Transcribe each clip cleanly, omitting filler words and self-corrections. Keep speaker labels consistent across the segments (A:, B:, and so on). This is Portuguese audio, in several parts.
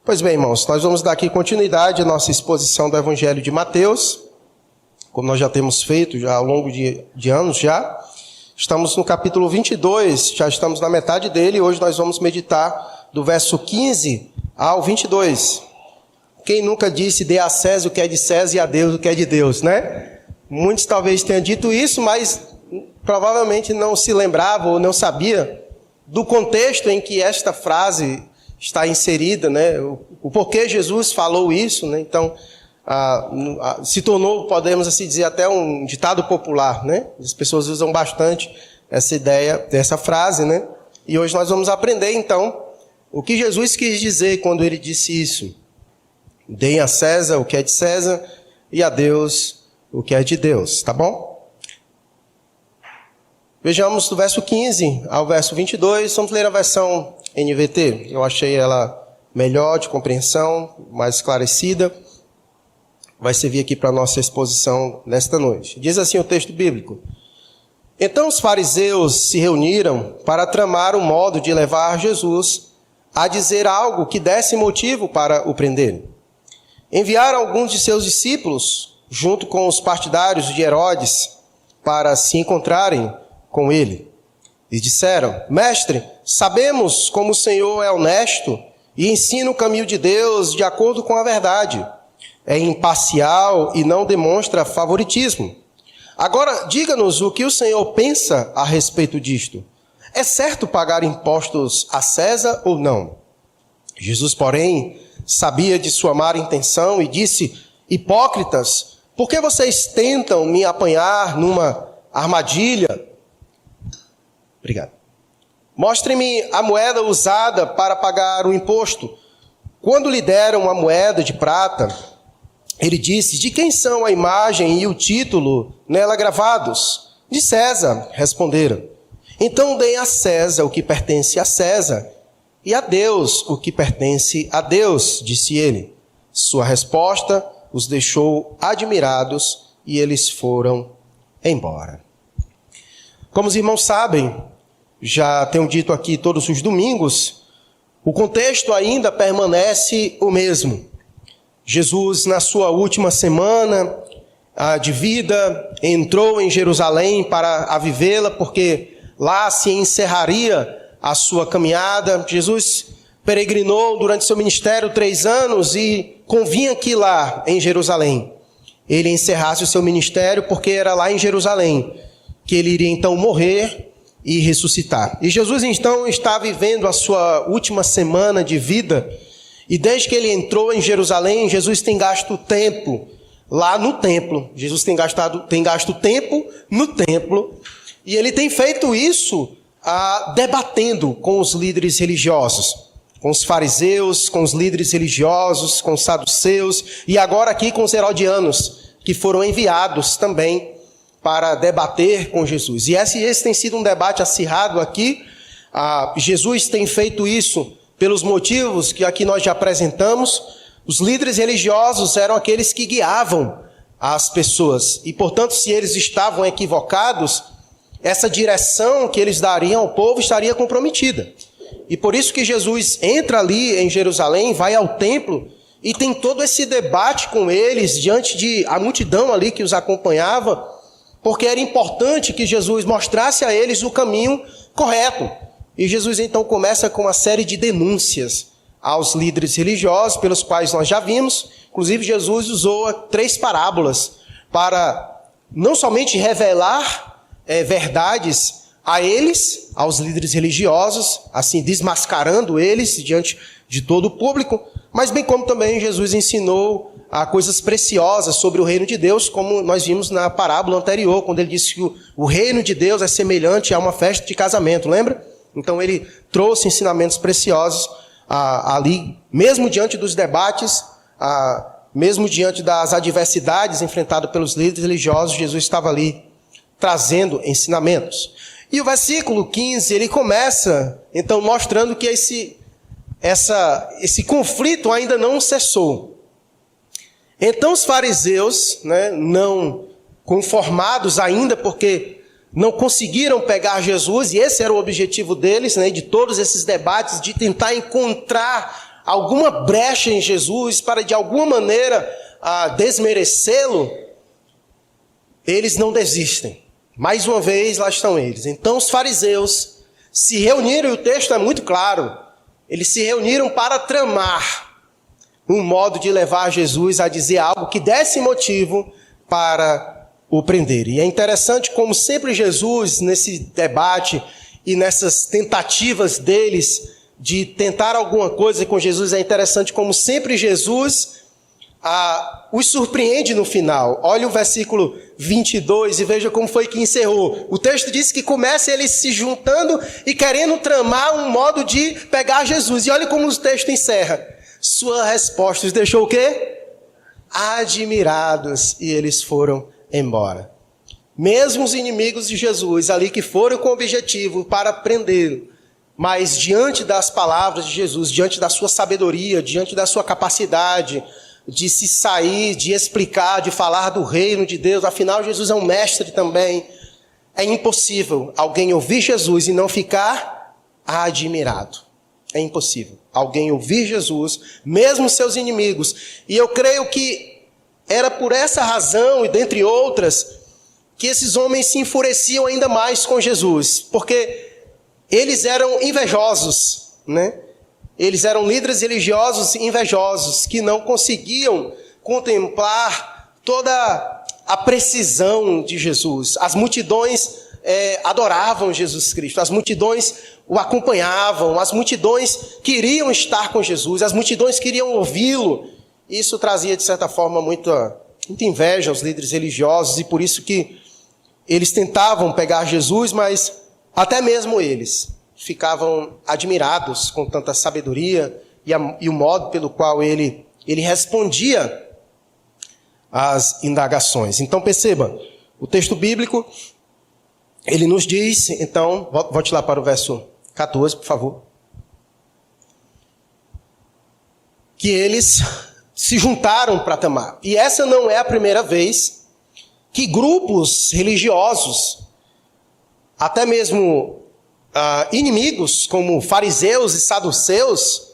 A: Pois bem, irmãos, nós vamos dar aqui continuidade à nossa exposição do Evangelho de Mateus, como nós já temos feito já ao longo de anos já. Estamos no capítulo 22, já estamos na metade dele, e hoje nós vamos meditar do verso 15 ao 22. Quem nunca disse, dê a César o que é de César e a Deus o que é de Deus, né? Muitos talvez tenham dito isso, mas provavelmente não se lembrava ou não sabia do contexto em que esta frase está inserida, né? O porquê Jesus falou isso, né? Então, se tornou, podemos assim dizer, até um ditado popular, né? As pessoas usam bastante essa ideia, essa frase, né? E hoje nós vamos aprender, então, o que Jesus quis dizer quando ele disse isso. Deem a César o que é de César e a Deus o que é de Deus, tá bom? Vejamos do verso 15 ao verso 22, vamos ler a versão NVT. Eu achei ela melhor de compreensão, mais esclarecida. Vai servir aqui para a nossa exposição nesta noite. Diz assim o texto bíblico. Então os fariseus se reuniram para tramar um modo de levar Jesus a dizer algo que desse motivo para o prenderem. Enviaram alguns de seus discípulos, junto com os partidários de Herodes, para se encontrarem com ele. E disseram, mestre, sabemos como o Senhor é honesto e ensina o caminho de Deus de acordo com a verdade. É imparcial e não demonstra favoritismo. Agora, diga-nos o que o Senhor pensa a respeito disto. É certo pagar impostos a César ou não? Jesus, porém, sabia de sua má intenção e disse, hipócritas, por que vocês tentam me apanhar numa armadilha? Obrigado. Mostrem-me a moeda usada para pagar o imposto. Quando lhe deram a moeda de prata, ele disse, de quem são a imagem e o título nela gravados? De César, responderam. Então deem a César o que pertence a César, e a Deus o que pertence a Deus, disse ele. Sua resposta os deixou admirados e eles foram embora. Como os irmãos sabem, já tenho dito aqui todos os domingos, o contexto ainda permanece o mesmo. Jesus, na sua última semana de vida, entrou em Jerusalém para a vivê-la, porque lá se encerraria a sua caminhada. Jesus peregrinou durante seu ministério 3 anos e convinha que lá em Jerusalém ele encerrasse o seu ministério, porque era lá em Jerusalém que ele iria então morrer e ressuscitar. E Jesus então está vivendo a sua última semana de vida, e desde que ele entrou em Jerusalém, Jesus tem gasto tempo lá no templo. Jesus tem gasto tempo no templo, e ele tem feito isso debatendo com os líderes religiosos, com os fariseus, com os líderes religiosos, com os saduceus, e agora aqui com os herodianos, que foram enviados também para debater com Jesus. E esse tem sido um debate acirrado aqui. Jesus tem feito isso pelos motivos que aqui nós já apresentamos. Os líderes religiosos eram aqueles que guiavam as pessoas. E, portanto, se eles estavam equivocados, essa direção que eles dariam ao povo estaria comprometida. E por isso que Jesus entra ali em Jerusalém, vai ao templo e tem todo esse debate com eles, diante de a multidão ali que os acompanhava, porque era importante que Jesus mostrasse a eles o caminho correto. E Jesus então começa com uma série de denúncias aos líderes religiosos, pelos quais nós já vimos. Inclusive Jesus usou 3 parábolas para não somente revelar verdades a eles, aos líderes religiosos, assim desmascarando eles diante de todo o público, mas bem como também Jesus ensinou coisas preciosas sobre o reino de Deus, como nós vimos na parábola anterior, quando ele disse que o reino de Deus é semelhante a uma festa de casamento, lembra? Então ele trouxe ensinamentos preciosos ali, mesmo diante dos debates, mesmo diante das adversidades enfrentadas pelos líderes religiosos, Jesus estava ali trazendo ensinamentos. E o versículo 15, ele começa então mostrando que esse conflito ainda não cessou. Então os fariseus, né, não conformados ainda, porque não conseguiram pegar Jesus, e esse era o objetivo deles, né, de todos esses debates, de tentar encontrar alguma brecha em Jesus para de alguma maneira desmerecê-lo, eles não desistem. Mais uma vez, lá estão eles. Então os fariseus se reuniram, e o texto é muito claro, eles se reuniram para tramar um modo de levar Jesus a dizer algo que desse motivo para o prender. E é interessante como sempre Jesus, nesse debate e nessas tentativas deles de tentar alguma coisa com Jesus, é interessante como sempre Jesus os surpreende no final. Olha o versículo 22 e veja como foi que encerrou. O texto diz que começa eles se juntando e querendo tramar um modo de pegar Jesus. E olha como o texto encerra. Sua resposta os deixou o quê? Admirados, e eles foram embora. Mesmo os inimigos de Jesus ali que foram com o objetivo para prendê-lo, mas diante das palavras de Jesus, diante da sua sabedoria, diante da sua capacidade de se sair, de explicar, de falar do reino de Deus, afinal Jesus é um mestre também, é impossível alguém ouvir Jesus e não ficar admirado. É impossível alguém ouvir Jesus, mesmo seus inimigos. E eu creio que era por essa razão, e dentre outras, que esses homens se enfureciam ainda mais com Jesus, porque eles eram invejosos, né? Eles eram líderes religiosos invejosos, que não conseguiam contemplar toda a precisão de Jesus. As multidões adoravam Jesus Cristo, as multidões o acompanhavam, as multidões queriam estar com Jesus, as multidões queriam ouvi-lo. Isso trazia, de certa forma, muita inveja aos líderes religiosos, e por isso que eles tentavam pegar Jesus, mas até mesmo eles ficavam admirados com tanta sabedoria e o modo pelo qual ele respondia às indagações. Então perceba, o texto bíblico, ele nos diz, então, volte lá para o verso 14, por favor, que eles se juntaram para tramar. E essa não é a primeira vez que grupos religiosos, até mesmo inimigos como fariseus e saduceus,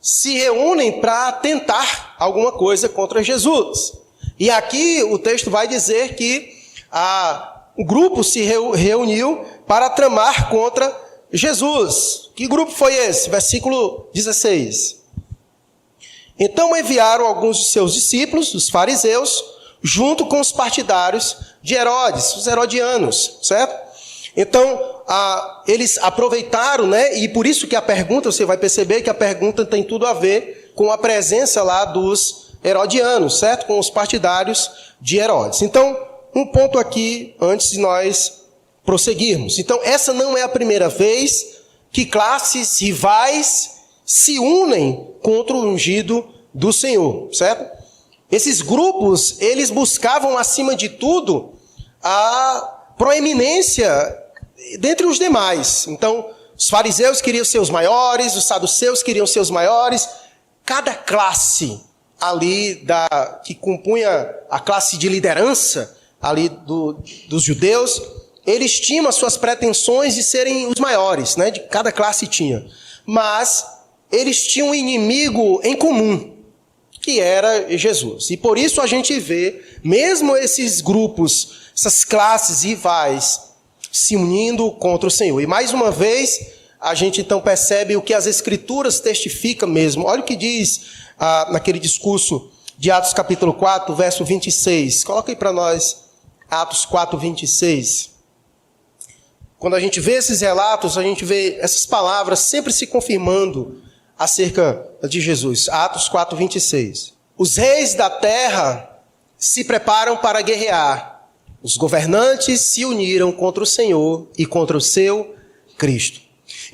A: se reúnem para tentar alguma coisa contra Jesus. E aqui o texto vai dizer que o grupo se reuniu para tramar contra Jesus. Que grupo foi esse? Versículo 16. Então enviaram alguns de seus discípulos, os fariseus, junto com os partidários de Herodes, os herodianos, certo? Então, eles aproveitaram, né? E por isso que a pergunta, você vai perceber que a pergunta tem tudo a ver com a presença lá dos herodianos, certo? Com os partidários de Herodes. Então, um ponto aqui, antes de nós prosseguirmos. Então, essa não é a primeira vez que classes rivais se unem contra o ungido do Senhor, certo? Esses grupos, eles buscavam, acima de tudo, a proeminência dentre os demais. Então, os fariseus queriam ser os maiores, os saduceus queriam ser os maiores. Cada classe ali que compunha a classe de liderança ali dos judeus, eles tinham as suas pretensões de serem os maiores, né? De cada classe tinha. Mas eles tinham um inimigo em comum, que era Jesus. E por isso a gente vê, mesmo esses grupos, essas classes rivais, se unindo contra o Senhor. E mais uma vez, a gente então percebe o que as Escrituras testificam mesmo. Olha o que diz naquele discurso de Atos capítulo 4, verso 26. Coloca aí para nós, Atos 4, 26. Quando a gente vê esses relatos, a gente vê essas palavras sempre se confirmando acerca de Jesus. Atos 4, 26. Os reis da terra se preparam para guerrear. Os governantes se uniram contra o Senhor e contra o seu Cristo.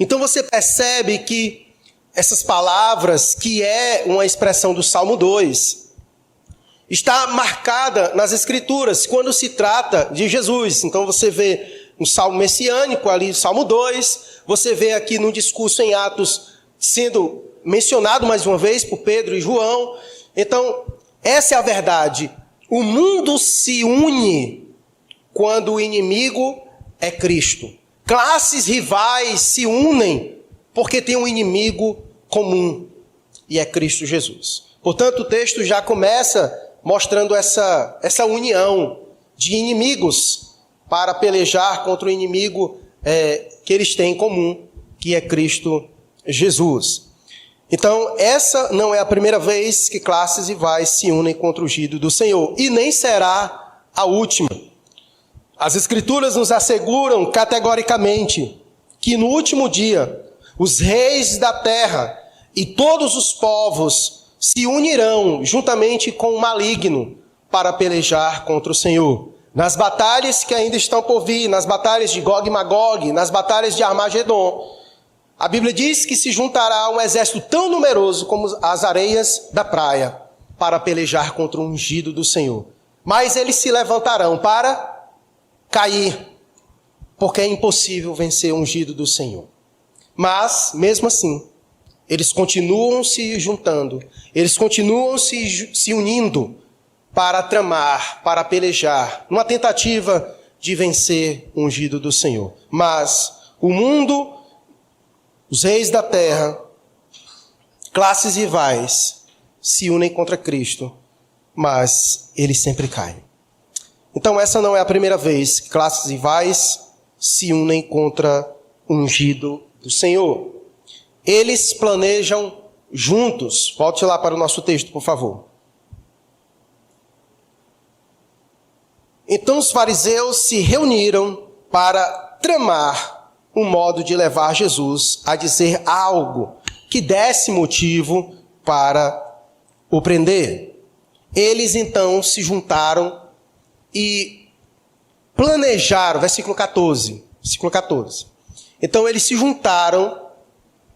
A: Então você percebe que essas palavras, que é uma expressão do Salmo 2, está marcada nas Escrituras quando se trata de Jesus. Então você vê um salmo messiânico ali, Salmo 2, você vê aqui no discurso em Atos sendo mencionado mais uma vez por Pedro e João. Então, essa é a verdade. O mundo se une quando o inimigo é Cristo. Classes rivais se unem porque tem um inimigo comum. e é Cristo Jesus. Portanto, o texto já começa mostrando essa união de inimigos para pelejar contra o inimigo que eles têm em comum, que é Cristo Jesus. Então, essa não é a primeira vez que classes rivais se unem contra o ungido do Senhor, e nem será a última. As Escrituras nos asseguram categoricamente que no último dia, os reis da terra e todos os povos se unirão juntamente com o maligno para pelejar contra o Senhor. Nas batalhas que ainda estão por vir, nas batalhas de Gog e Magog, nas batalhas de Armagedon, a Bíblia diz que se juntará um exército tão numeroso como as areias da praia para pelejar contra o ungido do Senhor. Mas eles se levantarão para cair, porque é impossível vencer o ungido do Senhor. Mas, mesmo assim, eles continuam se juntando, eles continuam se unindo para tramar, para pelejar, numa tentativa de vencer o ungido do Senhor. Mas o mundo, os reis da terra, classes rivais, se unem contra Cristo, mas eles sempre caem. Então essa não é a primeira vez que classes rivais se unem contra o ungido do Senhor. Eles planejam juntos. Volte lá para o nosso texto, por favor. Então os fariseus se reuniram para tramar um modo de levar Jesus a dizer algo que desse motivo para o prender. Eles então se juntaram e planejaram, versículo 14. Então eles se juntaram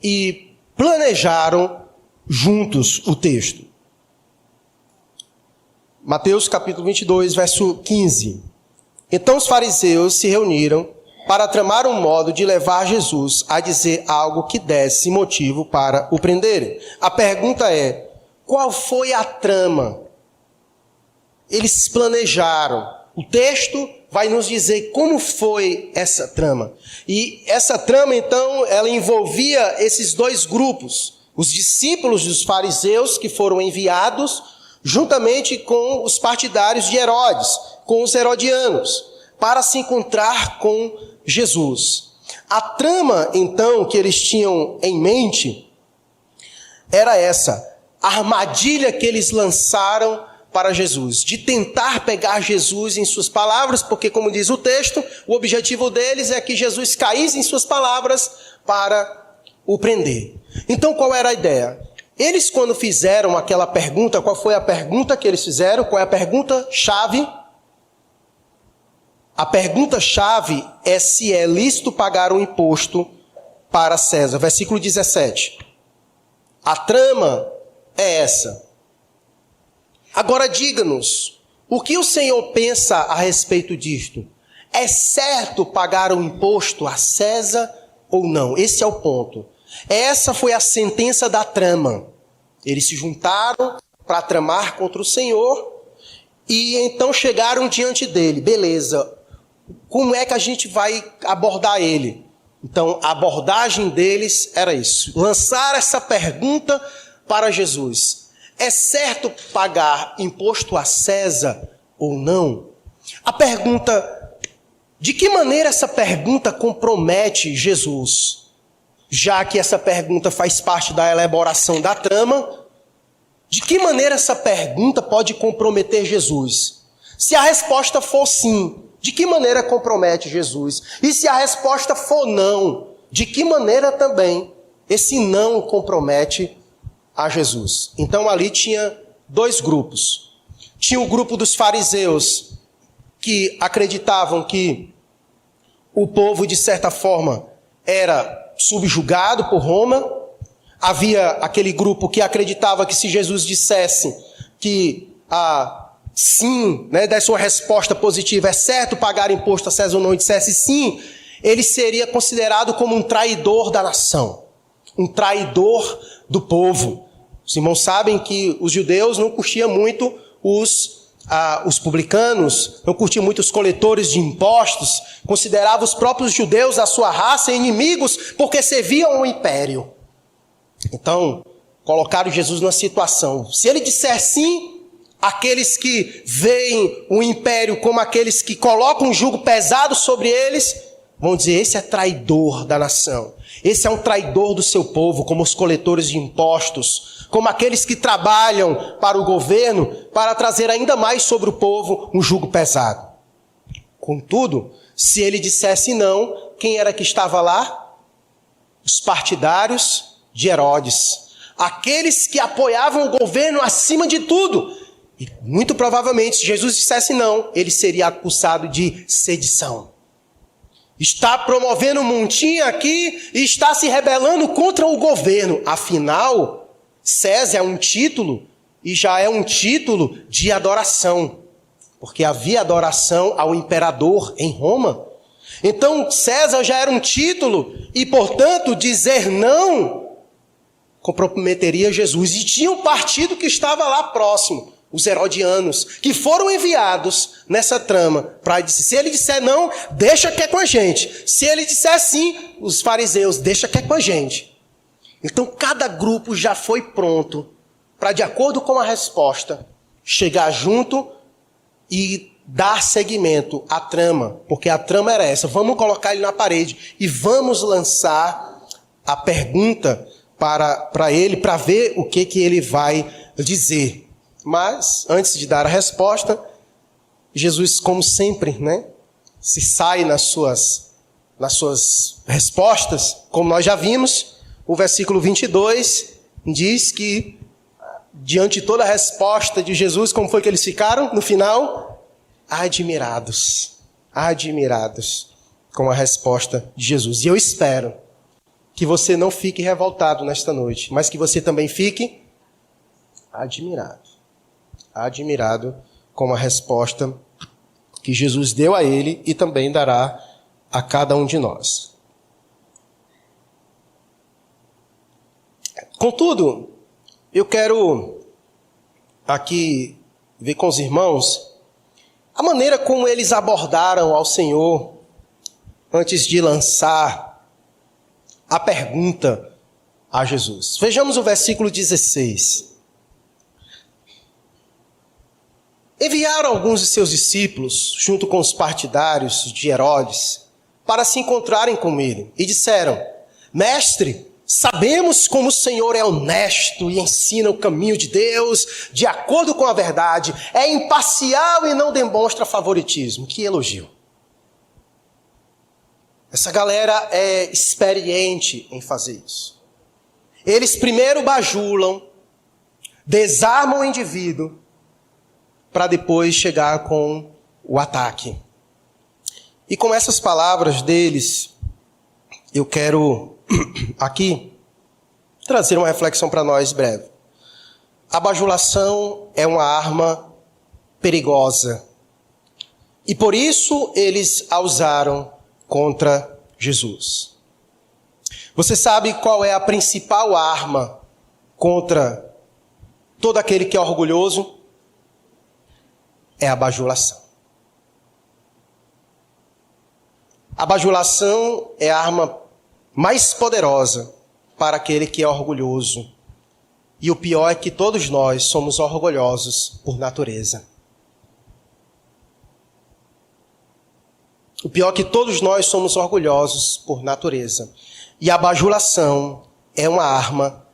A: e planejaram juntos o texto. Mateus capítulo 22, verso 15. Então os fariseus se reuniram para tramar um modo de levar Jesus a dizer algo que desse motivo para o prenderem. A pergunta é, qual foi a trama? Eles planejaram. O texto vai nos dizer como foi essa trama. E essa trama, então, ela envolvia esses dois grupos. Os discípulos dos fariseus que foram enviados juntamente com os partidários de Herodes, com os herodianos, para se encontrar com Jesus. A trama, então, que eles tinham em mente era essa. A armadilha que eles lançaram para Jesus, de tentar pegar Jesus em suas palavras, porque, como diz o texto, o objetivo deles é que Jesus caísse em suas palavras para o prender. Então, qual era a ideia? Eles, quando fizeram aquela pergunta, qual foi a pergunta que eles fizeram? Qual é a pergunta-chave? A pergunta-chave é se é lícito pagar um imposto para César. Versículo 17. A trama é essa. Agora diga-nos, o que o Senhor pensa a respeito disto? É certo pagar um imposto a César ou não? Esse é o ponto. Essa foi a sentença da trama. Eles se juntaram para tramar contra o Senhor e então chegaram diante dele. Beleza, como é que a gente vai abordar ele? Então a abordagem deles era isso. Lançar essa pergunta para Jesus. É certo pagar imposto a César ou não? A pergunta, de que maneira essa pergunta compromete Jesus? Já que essa pergunta faz parte da elaboração da trama, de que maneira essa pergunta pode comprometer Jesus? Se a resposta for sim, de que maneira compromete Jesus? E se a resposta for não, de que maneira também esse não compromete a Jesus? Então ali tinha dois grupos. Tinha o grupo dos fariseus, que acreditavam que o povo, de certa forma, era subjugado por Roma. Havia aquele grupo que acreditava que se Jesus dissesse que sim, desse uma resposta positiva, é certo pagar imposto a César ou não, e dissesse sim, ele seria considerado como um traidor da nação, um traidor do povo. Os irmãos sabem que os judeus não curtiam muito os publicanos, não curtiam muito os coletores de impostos, consideravam os próprios judeus, a sua raça, inimigos, porque serviam ao império. Então, colocaram Jesus numa situação. Se ele disser sim, aqueles que veem o império como aqueles que colocam um jugo pesado sobre eles, vão dizer, esse é traidor da nação. Esse é um traidor do seu povo, como os coletores de impostos, como aqueles que trabalham para o governo para trazer ainda mais sobre o povo um jugo pesado. Contudo, se ele dissesse não, quem era que estava lá? Os partidários de Herodes. Aqueles que apoiavam o governo acima de tudo. E muito provavelmente, se Jesus dissesse não, ele seria acusado de sedição. Está promovendo um montinho aqui e está se rebelando contra o governo. Afinal, César é um título e já é um título de adoração. Porque havia adoração ao imperador em Roma. Então, César já era um título e, portanto, dizer não comprometeria Jesus. E tinha um partido que estava lá próximo, os herodianos, que foram enviados nessa trama para dizer, se ele disser não, deixa que é com a gente. Se ele disser sim, os fariseus, deixa que é com a gente. Então, cada grupo já foi pronto para, de acordo com a resposta, chegar junto e dar seguimento à trama, porque a trama era essa. Vamos colocar ele na parede e vamos lançar a pergunta para ele, para ver o que ele vai dizer. Mas, antes de dar a resposta, Jesus, como sempre, se sai nas suas respostas, como nós já vimos. O versículo 22 diz que, diante de toda a resposta de Jesus, como foi que eles ficaram no final? Admirados com a resposta de Jesus. E eu espero que você não fique revoltado nesta noite, mas que você também fique admirado com a resposta que Jesus deu a ele e também dará a cada um de nós. Contudo, eu quero aqui ver com os irmãos a maneira como eles abordaram ao Senhor antes de lançar a pergunta a Jesus. Vejamos o versículo 16. Enviaram alguns de seus discípulos, junto com os partidários de Herodes, para se encontrarem com ele. E disseram, Mestre, sabemos como o Senhor é honesto e ensina o caminho de Deus de acordo com a verdade. É imparcial e não demonstra favoritismo. Que elogio. Essa galera é experiente em fazer isso. Eles primeiro bajulam, desarmam o indivíduo, para depois chegar com o ataque. E com essas palavras deles, eu quero aqui trazer uma reflexão para nós breve. A bajulação é uma arma perigosa. E por isso eles a usaram contra Jesus. Você sabe qual é a principal arma contra todo aquele que é orgulhoso? É a bajulação. A bajulação é a arma mais poderosa para aquele que é orgulhoso. E o pior é que todos nós somos orgulhosos por natureza. O pior é que todos nós somos orgulhosos por natureza. E a bajulação é uma arma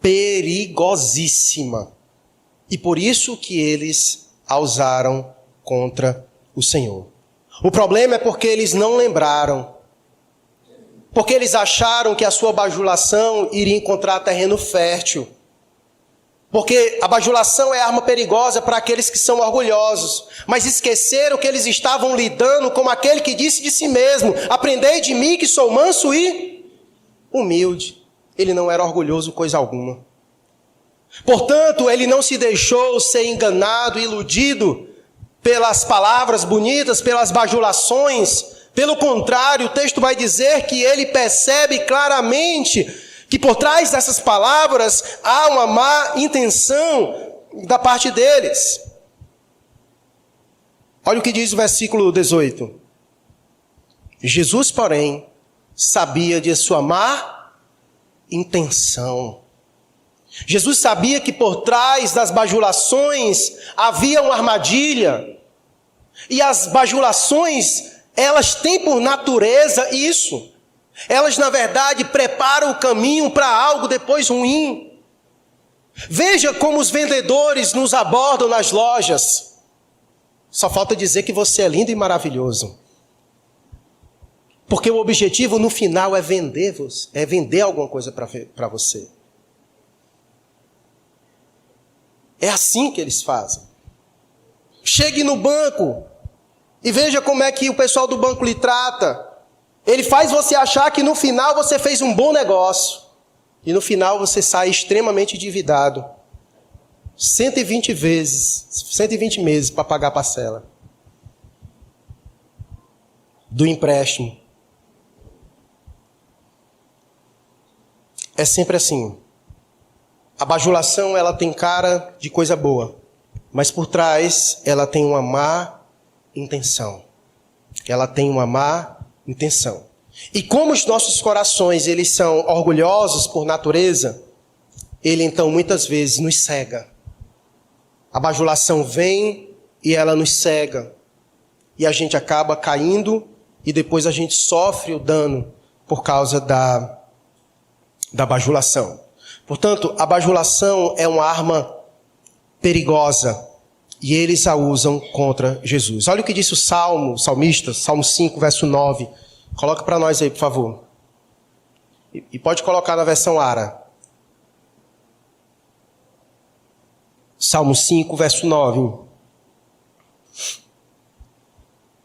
A: perigosíssima. E por isso que eles a usaram contra o Senhor. O problema é porque eles não lembraram. Porque eles acharam que a sua bajulação iria encontrar terreno fértil. Porque a bajulação é arma perigosa para aqueles que são orgulhosos. Mas esqueceram que eles estavam lidando com aquele que disse de si mesmo, aprendei de mim que sou manso e humilde. Ele não era orgulhoso coisa alguma. Portanto, ele não se deixou ser enganado, iludido pelas palavras bonitas, pelas bajulações. Pelo contrário, o texto vai dizer que ele percebe claramente que por trás dessas palavras há uma má intenção da parte deles. Olha o que diz o versículo 18. Jesus, porém, sabia de sua má intenção. Jesus sabia que por trás das bajulações havia uma armadilha. E as bajulações, elas têm por natureza isso. Elas, na verdade, preparam o caminho para algo depois ruim. Veja como os vendedores nos abordam nas lojas. Só falta dizer que você é lindo e maravilhoso. Porque o objetivo no final é vender alguma coisa para você. É assim que eles fazem. Chegue no banco e veja como é que o pessoal do banco lhe trata. Ele faz você achar que no final você fez um bom negócio. E no final você sai extremamente endividado. 120 meses para pagar a parcela do empréstimo. É sempre assim. A bajulação, ela tem cara de coisa boa, mas por trás ela tem uma má intenção. Ela tem uma má intenção. E como os nossos corações, eles são orgulhosos por natureza, ele então muitas vezes nos cega. A bajulação vem e ela nos cega. E a gente acaba caindo e depois a gente sofre o dano por causa da bajulação. Portanto, a bajulação é uma arma perigosa e eles a usam contra Jesus. Olha o que disse o salmista, Salmo 5, verso 9. Coloca para nós aí, por favor. E pode colocar na versão Ara. Salmo 5, verso 9.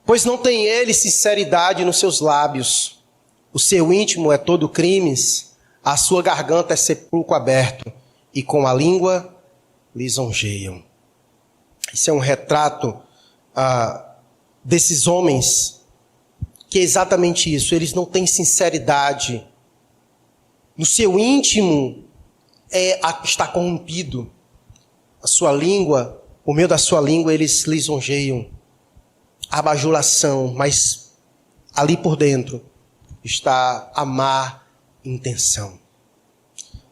A: Pois não tem ele sinceridade nos seus lábios, o seu íntimo é todo crimes, a sua garganta é sepulcro aberto, e com a língua lisonjeiam. Isso é um retrato desses homens, que é exatamente isso, eles não têm sinceridade. No seu íntimo está corrompido. A sua língua, por meio da sua língua, eles lisonjeiam. A bajulação, mas ali por dentro está a má intenção.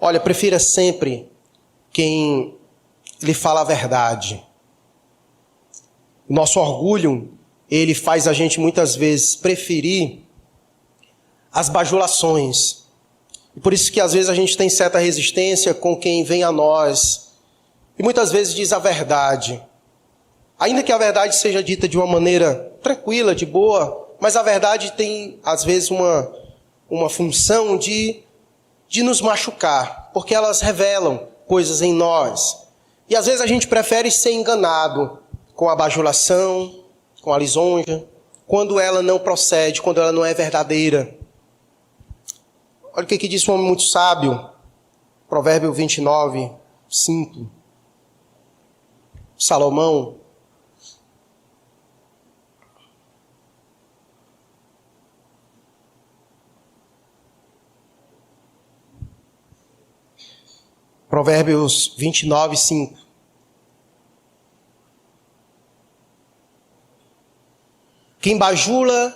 A: Olha, prefira sempre quem lhe fala a verdade. O nosso orgulho, ele faz a gente muitas vezes preferir as bajulações. E por isso que às vezes a gente tem certa resistência com quem vem a nós. E muitas vezes diz a verdade. Ainda que a verdade seja dita de uma maneira tranquila, de boa, mas a verdade tem às vezes uma função de nos machucar, porque elas revelam coisas em nós. E às vezes a gente prefere ser enganado com a bajulação, com a lisonja, quando ela não procede, quando ela não é verdadeira. Olha o que diz um homem muito sábio, Provérbio 29, 5. Salomão. Provérbios 29, 5. Quem bajula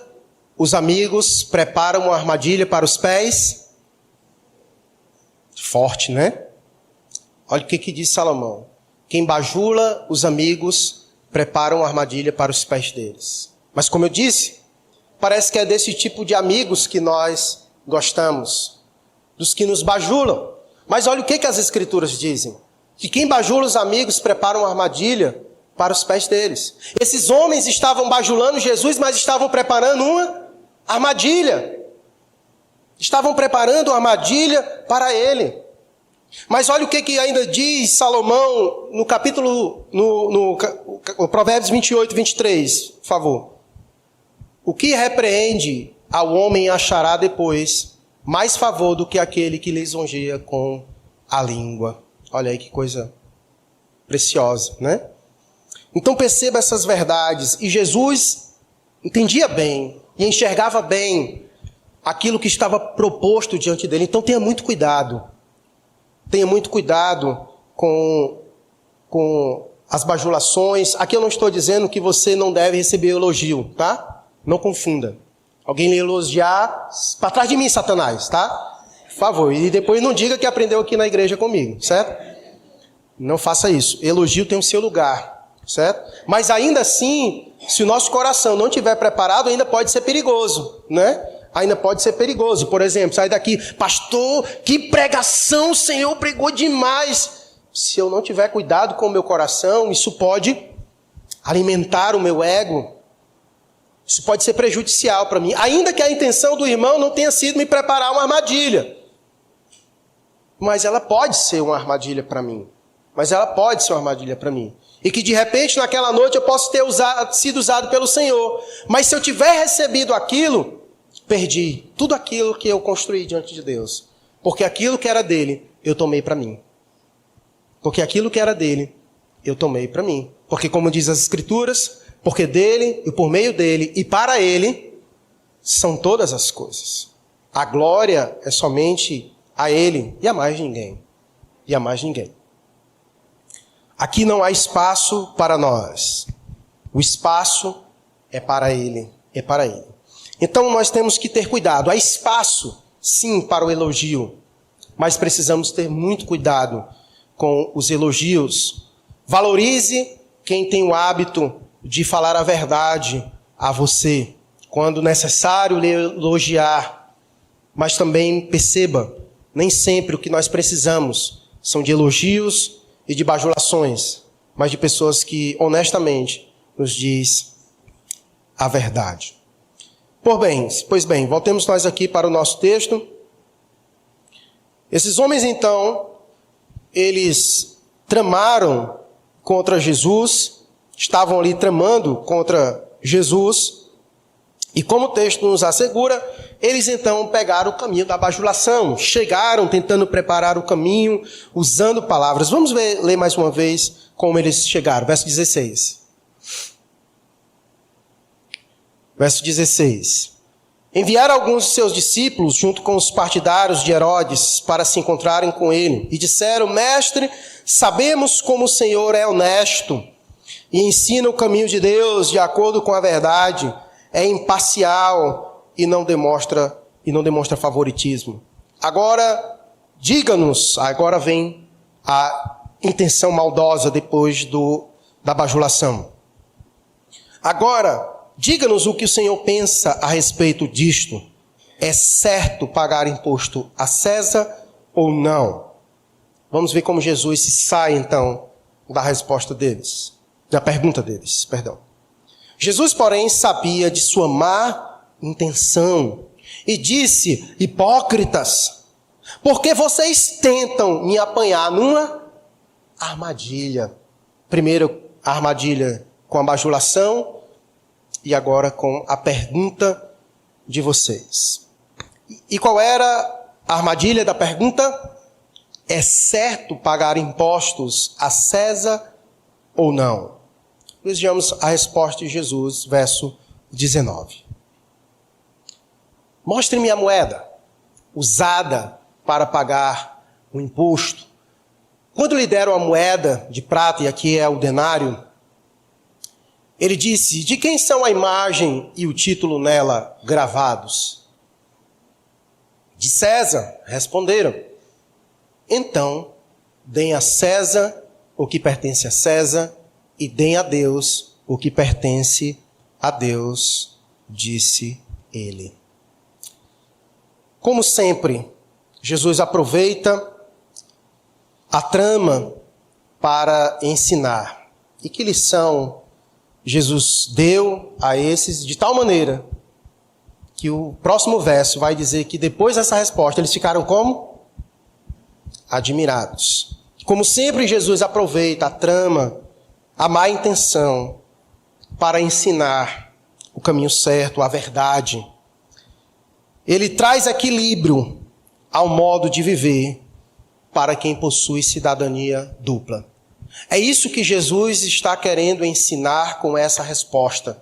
A: os amigos prepara uma armadilha para os pés. Forte, né? Olha o que diz Salomão. Quem bajula os amigos prepara uma armadilha para os pés deles. Mas como eu disse, parece que é desse tipo de amigos que nós gostamos. Dos que nos bajulam. Mas olha o que as escrituras dizem. Que quem bajula os amigos prepara uma armadilha para os pés deles. Esses homens estavam bajulando Jesus, mas estavam preparando uma armadilha. Estavam preparando uma armadilha para ele. Mas olha o que ainda diz Salomão no capítulo, no Provérbios 28, 23, por favor. O que repreende ao homem achará depois mais favor do que aquele que lisonjeia com a língua. Olha aí que coisa preciosa, né? Então perceba essas verdades. E Jesus entendia bem e enxergava bem aquilo que estava proposto diante dele. Então tenha muito cuidado. Tenha muito cuidado com as bajulações. Aqui eu não estou dizendo que você não deve receber elogio, tá? Não confunda. Alguém lhe elogiar, para trás de mim, Satanás, tá? Por favor, e depois não diga que aprendeu aqui na igreja comigo, certo? Não faça isso. Elogio tem o seu lugar, certo? Mas ainda assim, se o nosso coração não estiver preparado, ainda pode ser perigoso, né? Ainda pode ser perigoso. Por exemplo, sai daqui, pastor, que pregação, o Senhor pregou demais. Se eu não tiver cuidado com o meu coração, isso pode alimentar o meu ego. Isso pode ser prejudicial para mim. Ainda que a intenção do irmão não tenha sido me preparar uma armadilha. Mas ela pode ser uma armadilha para mim. E que de repente naquela noite eu posso ter sido usado pelo Senhor. Mas se eu tiver recebido aquilo, perdi tudo aquilo que eu construí diante de Deus. Porque aquilo que era dele, eu tomei para mim. Porque como diz as Escrituras, porque dele e por meio dele e para ele são todas as coisas. A glória é somente a ele e a mais ninguém. Aqui não há espaço para nós. O espaço é para ele. Então nós temos que ter cuidado. Há espaço, sim, para o elogio. Mas precisamos ter muito cuidado com os elogios. Valorize quem tem o hábito de falar a verdade a você. Quando necessário lhe elogiar. Mas também perceba, nem sempre o que nós precisamos são de elogios e de bajulações, mas de pessoas que honestamente nos diz a verdade. Pois bem, voltemos nós aqui para o nosso texto. Esses homens então, eles tramaram contra Jesus, estavam ali tramando contra Jesus, e como o texto nos assegura, eles então pegaram o caminho da bajulação, chegaram tentando preparar o caminho, usando palavras. Vamos ler mais uma vez como eles chegaram. Verso 16. Verso 16. Enviaram alguns de seus discípulos junto com os partidários de Herodes para se encontrarem com ele. E disseram: Mestre, sabemos como o Senhor é honesto e ensina o caminho de Deus de acordo com a verdade. É imparcial e não demonstra favoritismo. Agora, diga-nos, agora vem a intenção maldosa depois da bajulação. Agora, diga-nos o que o Senhor pensa a respeito disto. É certo pagar imposto a César ou não? Vamos ver como Jesus se sai, então, da resposta deles, da pergunta deles, perdão. Jesus, porém, sabia de sua má intenção e disse: hipócritas, porque vocês tentam me apanhar numa armadilha. Primeiro a armadilha com a bajulação e agora com a pergunta de vocês. E qual era a armadilha da pergunta? É certo pagar impostos a César ou não? Vejamos a resposta de Jesus, verso 19. Mostre-me a moeda usada para pagar o imposto. Quando lhe deram a moeda de prata, e aqui é o denário, ele disse: de quem são a imagem e o título nela gravados? De César, responderam. Então, deem a César o que pertence a César, e deem a Deus o que pertence a Deus, disse ele. Como sempre, Jesus aproveita a trama para ensinar. E que lição Jesus deu a esses de tal maneira que o próximo verso vai dizer que depois dessa resposta eles ficaram como? Admirados. Como sempre, Jesus aproveita a trama, a má intenção, para ensinar o caminho certo, a verdade. Ele traz equilíbrio ao modo de viver para quem possui cidadania dupla. É isso que Jesus está querendo ensinar com essa resposta.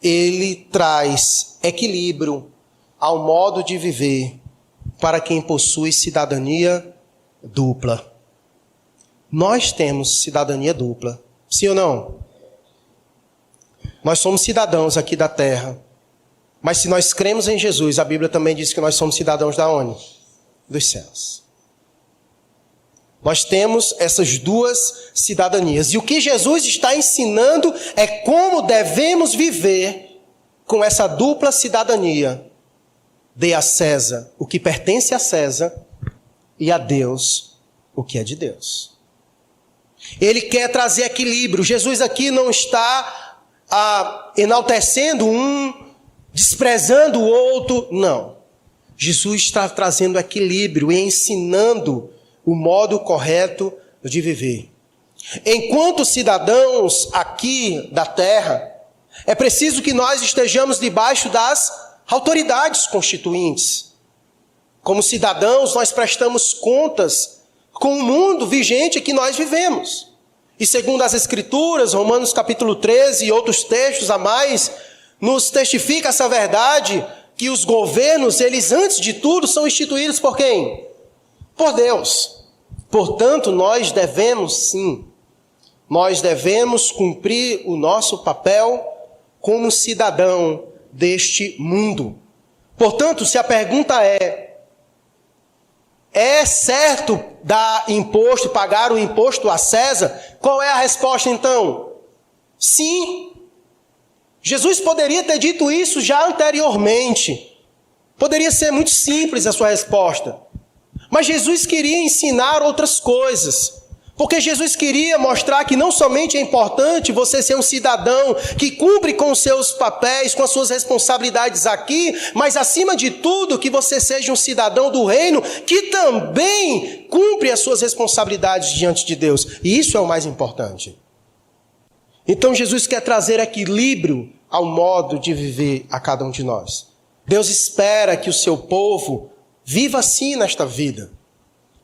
A: Ele traz equilíbrio ao modo de viver para quem possui cidadania dupla. Nós temos cidadania dupla. Sim ou não? Nós somos cidadãos aqui da terra. Mas se nós cremos em Jesus, a Bíblia também diz que nós somos cidadãos da onde? dos céus. Nós temos essas duas cidadanias. E o que Jesus está ensinando é como devemos viver com essa dupla cidadania. Dê a César o que pertence a César e a Deus o que é de Deus. Ele quer trazer equilíbrio. Jesus aqui não está enaltecendo um, desprezando o outro. Não. Jesus está trazendo equilíbrio e ensinando o modo correto de viver. Enquanto cidadãos aqui da terra, é preciso que nós estejamos debaixo das autoridades constituintes. Como cidadãos, nós prestamos contas com o mundo vigente que nós vivemos. E segundo as Escrituras, Romanos capítulo 13 e outros textos a mais, nos testifica essa verdade que os governos, eles antes de tudo, são instituídos por quem? Por Deus. Portanto, nós devemos cumprir o nosso papel como cidadão deste mundo. Portanto, se a pergunta é certo dar imposto, pagar o imposto a César? Qual é a resposta então? Sim. Jesus poderia ter dito isso já anteriormente. Poderia ser muito simples a sua resposta. Mas Jesus queria ensinar outras coisas. Porque Jesus queria mostrar que não somente é importante você ser um cidadão que cumpre com os seus papéis, com as suas responsabilidades aqui, mas acima de tudo que você seja um cidadão do reino que também cumpre as suas responsabilidades diante de Deus. E isso é o mais importante. Então Jesus quer trazer equilíbrio ao modo de viver a cada um de nós. Deus espera que o seu povo viva assim nesta vida.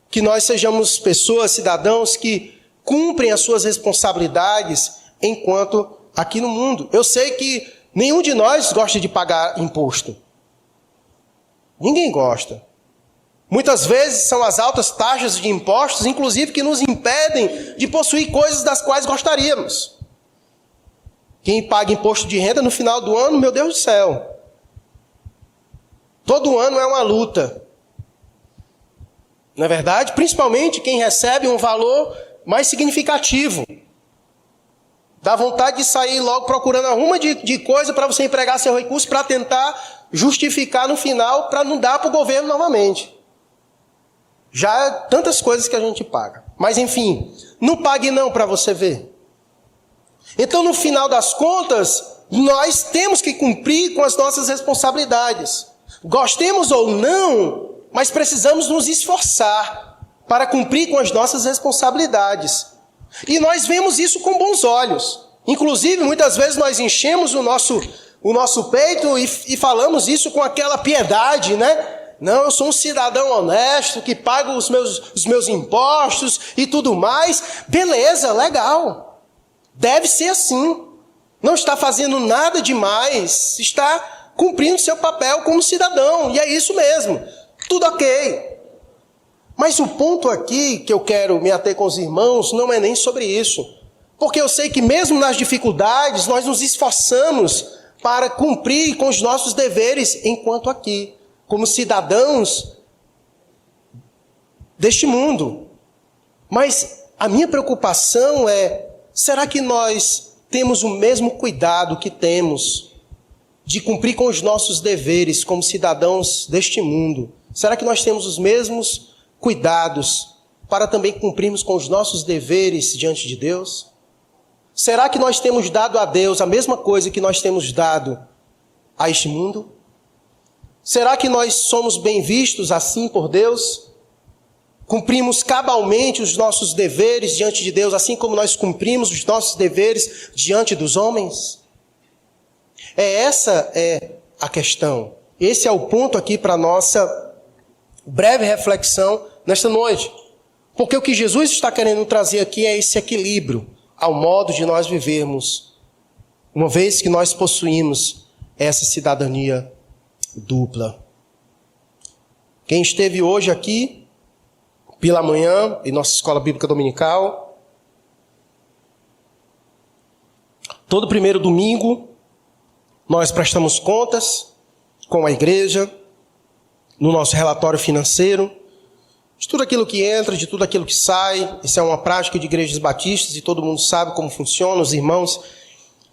A: Que nós sejamos pessoas, cidadãos que cumprem as suas responsabilidades enquanto aqui no mundo. Eu sei que nenhum de nós gosta de pagar imposto. Ninguém gosta. Muitas vezes são as altas taxas de impostos, inclusive, que nos impedem de possuir coisas das quais gostaríamos. Quem paga imposto de renda no final do ano, meu Deus do céu. Todo ano é uma luta. Não é verdade? Principalmente quem recebe um valor mais significativo. Dá vontade de sair logo procurando arruma de coisa para você empregar seu recurso para tentar justificar no final para não dar para o governo novamente. Já é tantas coisas que a gente paga. Mas enfim, não pague não para você ver. Então no final das contas, nós temos que cumprir com as nossas responsabilidades. Gostemos ou não, mas precisamos nos esforçar para cumprir com as nossas responsabilidades. E nós vemos isso com bons olhos. Inclusive, muitas vezes nós enchemos o nosso peito e falamos isso com aquela piedade, né? Não, eu sou um cidadão honesto que paga os meus impostos e tudo mais. Beleza, legal. Deve ser assim. Não está fazendo nada demais. Está cumprindo seu papel como cidadão. E é isso mesmo. Tudo ok. Mas o ponto aqui que eu quero me ater com os irmãos não é nem sobre isso. Porque eu sei que mesmo nas dificuldades, nós nos esforçamos para cumprir com os nossos deveres enquanto aqui, como cidadãos deste mundo. Mas a minha preocupação é, será que nós temos o mesmo cuidado que temos de cumprir com os nossos deveres como cidadãos deste mundo? Será que nós temos os mesmos cuidados para também cumprirmos com os nossos deveres diante de Deus? Será que nós temos dado a Deus a mesma coisa que nós temos dado a este mundo? Será que nós somos bem vistos assim por Deus? Cumprimos cabalmente os nossos deveres diante de Deus, assim como nós cumprimos os nossos deveres diante dos homens? Essa é a questão. Esse é o ponto aqui para a nossa breve reflexão nesta noite. Porque o que Jesus está querendo trazer aqui é esse equilíbrio ao modo de nós vivermos, uma vez que nós possuímos essa cidadania dupla. Quem esteve hoje aqui, pela manhã, em nossa escola bíblica dominical, todo primeiro domingo, nós prestamos contas com a igreja, no nosso relatório financeiro, de tudo aquilo que entra, de tudo aquilo que sai. Isso é uma prática de igrejas batistas e todo mundo sabe como funciona, os irmãos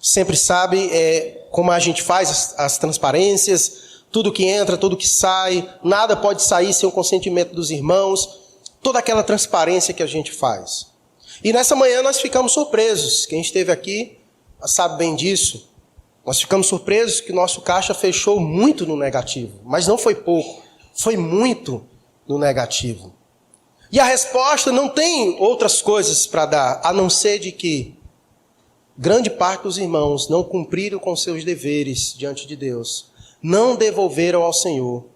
A: sempre sabem como a gente faz as transparências, tudo que entra, tudo que sai, nada pode sair sem o consentimento dos irmãos, toda aquela transparência que a gente faz. E nessa manhã nós ficamos surpresos, quem esteve aqui sabe bem disso, nós ficamos surpresos que o nosso caixa fechou muito no negativo, mas não foi pouco, foi muito no negativo. E a resposta não tem outras coisas para dar, a não ser de que grande parte dos irmãos não cumpriram com seus deveres diante de Deus, não devolveram ao Senhor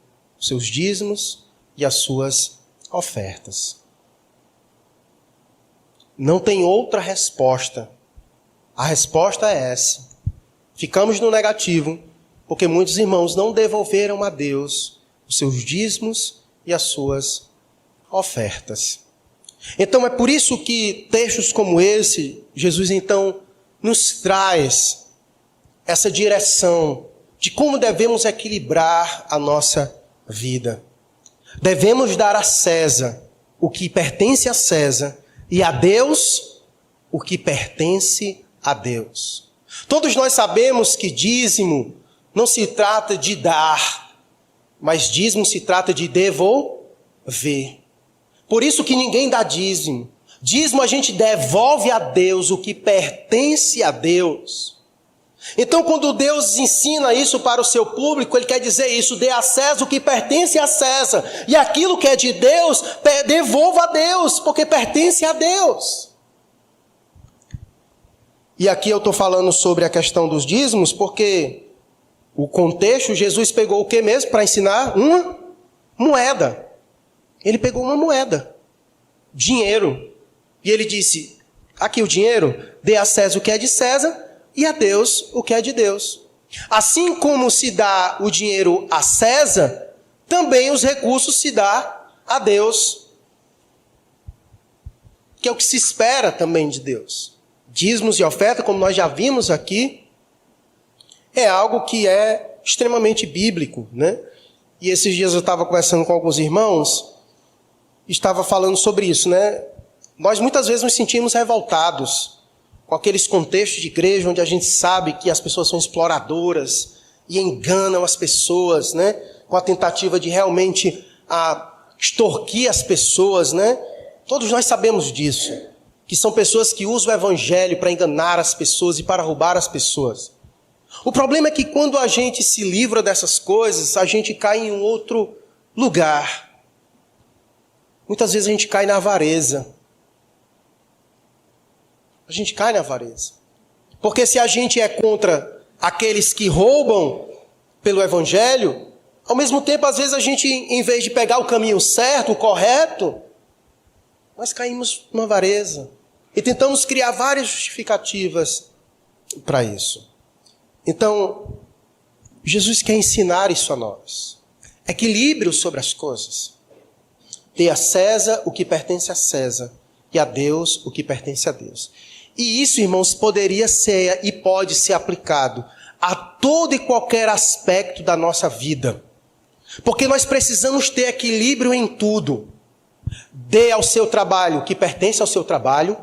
A: os seus dízimos e as suas ofertas. Não tem outra resposta. A resposta é essa. Ficamos no negativo, porque muitos irmãos não devolveram a Deus os seus dízimos e as suas ofertas. Então é por isso que textos como esse, Jesus então nos traz essa direção de como devemos equilibrar a nossa vida. Devemos dar a César o que pertence a César e a Deus o que pertence a Deus. Todos nós sabemos que dízimo não se trata de dar, mas dízimo se trata de devolver. Por isso que ninguém dá dízimo. Dízimo a gente devolve a Deus o que pertence a Deus. Então, quando Deus ensina isso para o seu público, Ele quer dizer isso: dê a César o que pertence a César, e aquilo que é de Deus, devolva a Deus, porque pertence a Deus. E aqui eu estou falando sobre a questão dos dízimos, porque o contexto, Jesus pegou o que mesmo para ensinar? Uma moeda. Ele pegou uma moeda, dinheiro, e ele disse: aqui o dinheiro, dê a César o que é de César, e a Deus o que é de Deus. Assim como se dá o dinheiro a César, também os recursos se dá a Deus, que é o que se espera também de Deus. Dízimos e oferta, como nós já vimos aqui, é algo que é extremamente bíblico, né? E esses dias eu estava conversando com alguns irmãos, estava falando sobre isso, né? Nós muitas vezes nos sentimos revoltados com aqueles contextos de igreja onde a gente sabe que as pessoas são exploradoras e enganam as pessoas, né? Com a tentativa de realmente extorquir as pessoas, né? Todos nós sabemos disso, que são pessoas que usam o evangelho para enganar as pessoas e para roubar as pessoas. O problema é que quando a gente se livra dessas coisas, a gente cai em um outro lugar. Muitas vezes a gente cai na avareza. A gente cai na avareza. Porque se a gente é contra aqueles que roubam pelo evangelho, ao mesmo tempo, às vezes a gente, em vez de pegar o caminho certo, o correto, nós caímos na avareza. E tentamos criar várias justificativas para isso. Então, Jesus quer ensinar isso a nós. Equilíbrio sobre as coisas. Dê a César o que pertence a César e a Deus o que pertence a Deus. E isso, irmãos, poderia ser e pode ser aplicado a todo e qualquer aspecto da nossa vida. Porque nós precisamos ter equilíbrio em tudo. Dê ao seu trabalho o que pertence ao seu trabalho.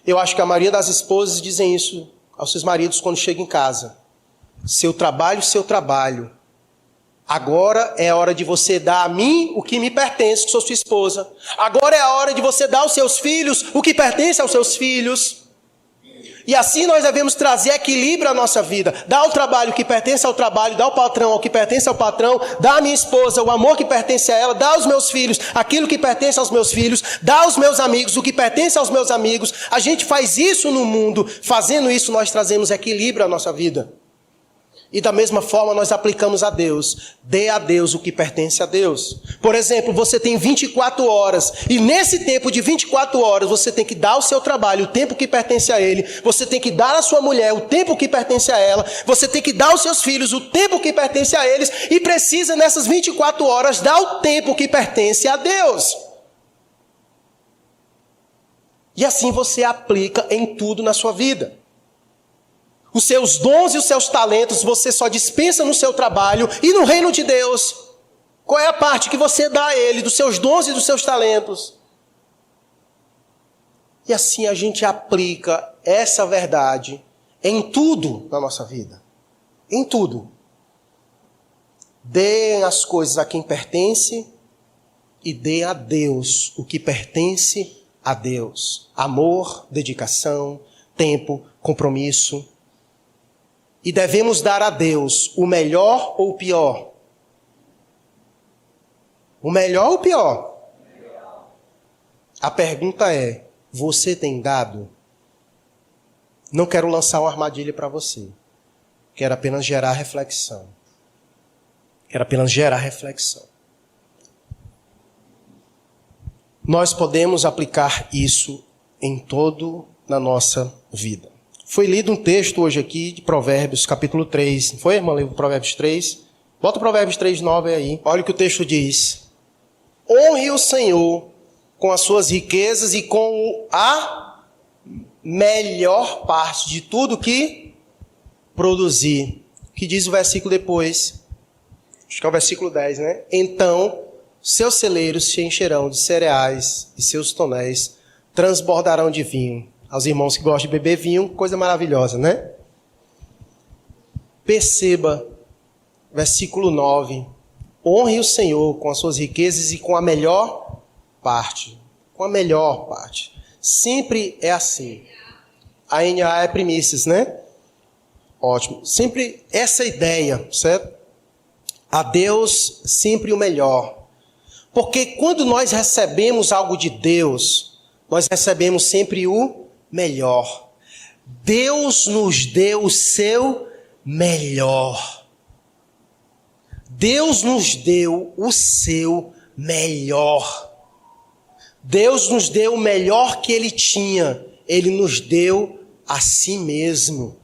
A: Eu acho que a maioria das esposas dizem isso aos seus maridos quando chegam em casa. Seu trabalho, seu trabalho. Agora é a hora de você dar a mim o que me pertence, que sou sua esposa. Agora é a hora de você dar aos seus filhos o que pertence aos seus filhos. E assim nós devemos trazer equilíbrio à nossa vida. Dar ao trabalho o que pertence ao trabalho, dar ao patrão o que pertence ao patrão, dar à minha esposa o amor que pertence a ela, dar aos meus filhos aquilo que pertence aos meus filhos, dar aos meus amigos o que pertence aos meus amigos. A gente faz isso no mundo. Fazendo isso, nós trazemos equilíbrio à nossa vida. E da mesma forma nós aplicamos a Deus. Dê a Deus o que pertence a Deus. Por exemplo, você tem 24 horas. E nesse tempo de 24 horas você tem que dar ao seu trabalho o tempo que pertence a ele. Você tem que dar à sua mulher o tempo que pertence a ela. Você tem que dar aos seus filhos o tempo que pertence a eles. E precisa nessas 24 horas dar o tempo que pertence a Deus. E assim você aplica em tudo na sua vida. Os seus dons e os seus talentos você só dispensa no seu trabalho e no reino de Deus. Qual é a parte que você dá a Ele dos seus dons e dos seus talentos? E assim a gente aplica essa verdade em tudo na nossa vida. Em tudo. Deem as coisas a quem pertence e dê a Deus o que pertence a Deus. Amor, dedicação, tempo, compromisso. E devemos dar a Deus o melhor ou o pior? O melhor ou o pior? A pergunta é, você tem dado? Não quero lançar uma armadilha para você. Quero apenas gerar reflexão. Quero apenas gerar reflexão. Nós podemos aplicar isso em todo na nossa vida. Foi lido um texto hoje aqui de Provérbios, capítulo 3. Foi, irmã? Leu Provérbios 3? Bota o Provérbios 3:9 aí. Olha o que o texto diz. Honre o Senhor com as suas riquezas e com a melhor parte de tudo que produzir. O que diz o versículo depois? Acho que é o versículo 10, né? Então, seus celeiros se encherão de cereais e seus tonéis transbordarão de vinho. Aos irmãos que gostam de beber vinho, coisa maravilhosa, né? Perceba, versículo 9. Honre o Senhor com as suas riquezas e com a melhor parte. Com a melhor parte. Sempre é assim. A NA é primícias, né? Ótimo. Sempre essa ideia, certo? A Deus sempre o melhor. Porque quando nós recebemos algo de Deus, nós recebemos sempre o melhor. Deus nos deu o seu melhor. Deus nos deu o seu melhor. Deus nos deu o melhor que Ele tinha. Ele nos deu a si mesmo.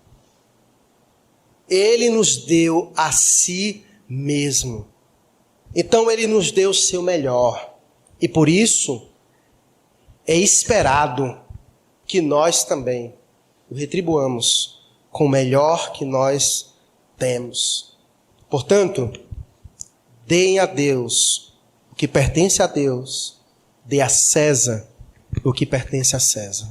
A: Ele nos deu a si mesmo. Então Ele nos deu o seu melhor. E por isso é esperado que nós também o retribuamos com o melhor que nós temos. Portanto, deem a Deus o que pertence a Deus, dê a César o que pertence a César.